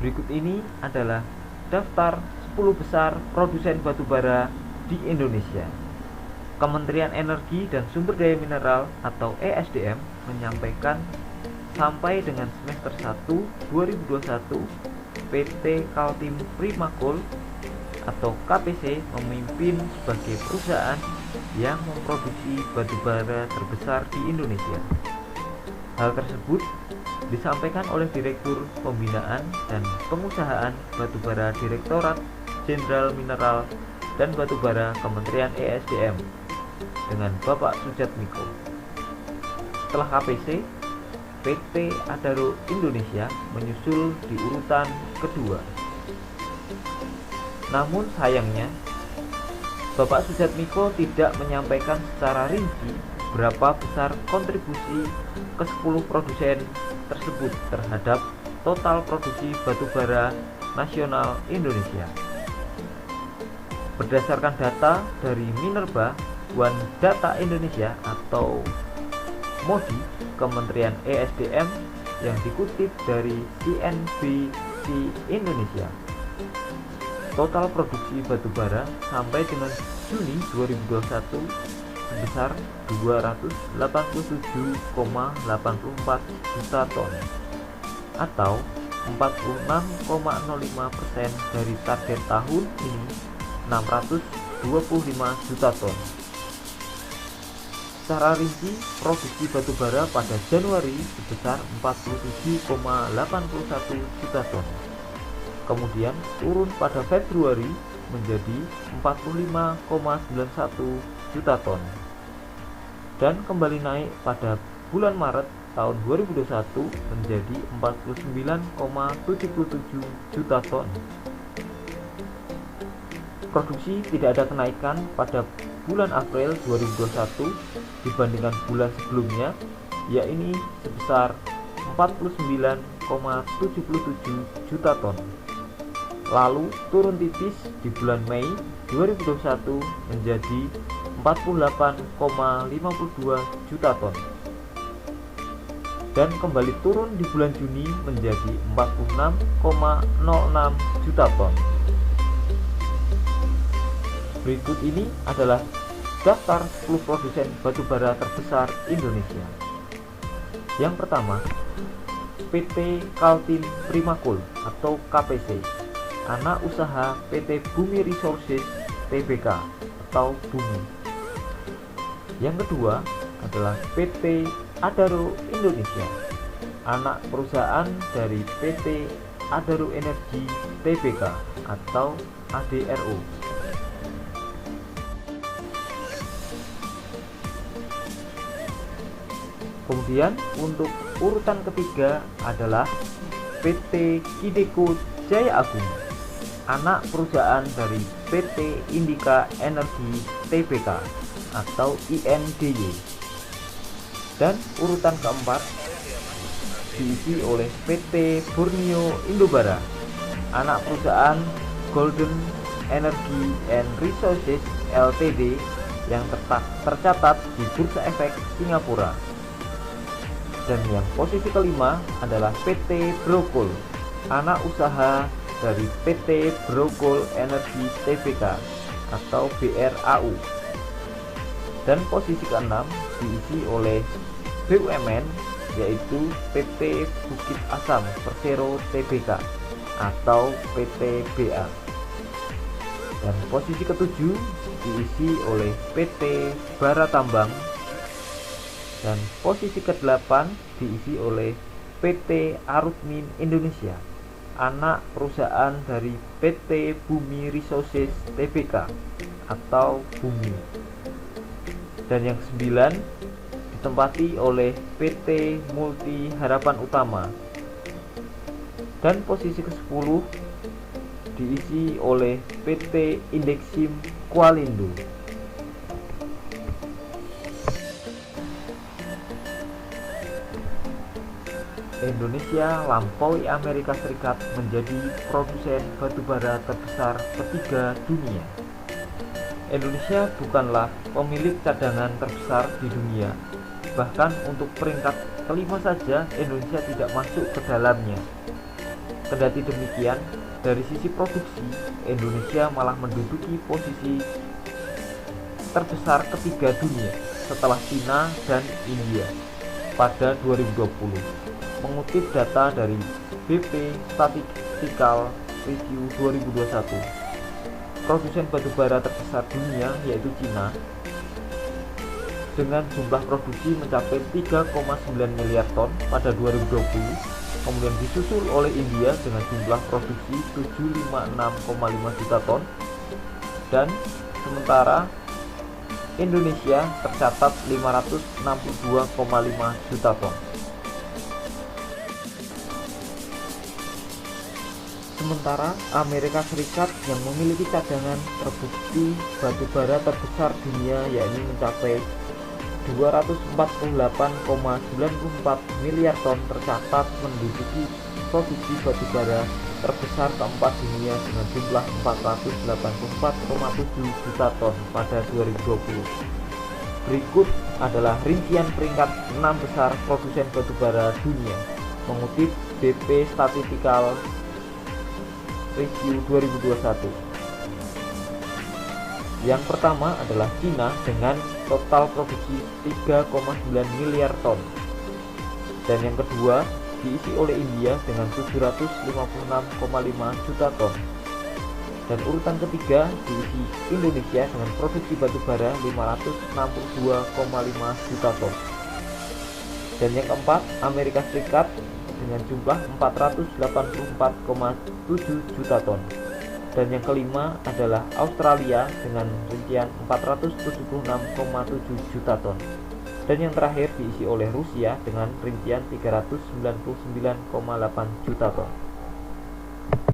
Berikut ini adalah daftar 10 besar produsen batubara di Indonesia. Kementerian Energi dan Sumber Daya Mineral atau ESDM menyampaikan sampai dengan semester 1 2021 PT Kaltim Primakul atau KPC memimpin sebagai perusahaan yang memproduksi batubara terbesar di Indonesia. Hal tersebut disampaikan oleh Direktur Pembinaan dan Pengusahaan Batubara Direktorat Jenderal Mineral dan Batubara Kementerian ESDM dengan Bapak Sujatmiko. Setelah KPC, PT Adaro Indonesia menyusul di urutan kedua. Namun sayangnya, Bapak Sujatmiko tidak menyampaikan secara rinci berapa besar kontribusi ke 10 produsen tersebut terhadap total produksi batubara nasional Indonesia. Berdasarkan data dari Minerba One Data Indonesia atau MODI Kementerian ESDM yang dikutip dari CNBC Indonesia, total produksi batubara sampai dengan Juni 2021 sebesar 287,84 juta ton atau 46,05% dari target tahun ini 625 juta ton. Secara rinci, produksi batubara pada Januari sebesar 47,81 juta ton. Kemudian turun pada Februari menjadi 45,91 juta ton dan kembali naik pada bulan Maret tahun 2021 menjadi 49,77 juta ton. Produksi tidak ada kenaikan pada bulan April 2021 dibandingkan bulan sebelumnya, yaitu sebesar 49,77 juta ton. Lalu turun tipis di bulan Mei 2021 menjadi 48,52 juta ton dan kembali turun di bulan Juni menjadi 46,06 juta ton. Berikut ini adalah daftar 10 produsen batubara terbesar Indonesia. Yang pertama, PT Kaltim Primakul atau KPC, anak usaha PT Bumi Resources Tbk atau Bumi. Yang kedua adalah PT Adaro Indonesia, anak perusahaan dari PT Adaro Energi Tbk atau ADRO. Kemudian untuk urutan ketiga adalah PT Kideko Jaya Agung, anak perusahaan dari PT Indika Energi Tbk atau INDY. Dan urutan keempat diisi oleh PT Borneo Indobara, anak perusahaan Golden Energy and Resources Ltd yang tercatat di Bursa Efek Singapura. Dan yang posisi kelima adalah PT Brokul, anak usaha dari PT Brokul Energi Tbk atau BRAU. Dan posisi keenam diisi oleh BUMN yaitu PT Bukit Asam Persero Tbk atau PT BA. Dan posisi ketujuh diisi oleh PT Baratambang. Dan posisi ke-8 diisi oleh PT Arutmin Indonesia, anak perusahaan dari PT Bumi Resources Tbk atau Bumi. Dan yang 9 ditempati oleh PT Multi Harapan Utama. Dan posisi ke-10 diisi oleh PT Indeksim Kualindo. Indonesia lampaui Amerika Serikat menjadi produsen batubara terbesar ketiga dunia. Indonesia bukanlah pemilik cadangan terbesar di dunia. Bahkan untuk peringkat kelima saja Indonesia tidak masuk ke dalamnya. Kendati demikian, dari sisi produksi, Indonesia malah menduduki posisi terbesar ketiga dunia setelah Cina dan India pada 2020. Mengutip data dari BP Statistical Review 2021, produsen batubara terbesar dunia yaitu Cina dengan jumlah produksi mencapai 3,9 miliar ton pada 2020, kemudian disusul oleh India dengan jumlah produksi 756,5 juta ton, dan sementara Indonesia tercatat 562,5 juta ton. Sementara Amerika Serikat yang memiliki cadangan produksi batubara terbesar dunia yakni mencapai 248,94 miliar ton, tercatat menduduki produksi batubara terbesar keempat dunia dengan jumlah 484,7 juta ton pada 2020. Berikut adalah rincian peringkat 6 besar produsen batubara dunia mengutip BP Statistical Review 2021. Yang pertama adalah Cina dengan total produksi 3,9 miliar ton. Dan yang kedua diisi oleh India dengan 756,5 juta ton. Dan urutan ketiga diisi Indonesia dengan produksi batubara 562,5 juta ton. Dan yang keempat Amerika Serikat dengan jumlah 484,7 juta ton. Dan yang kelima adalah Australia dengan rincian 476,7 juta ton. Dan yang terakhir diisi oleh Rusia dengan rincian 399,8 juta ton.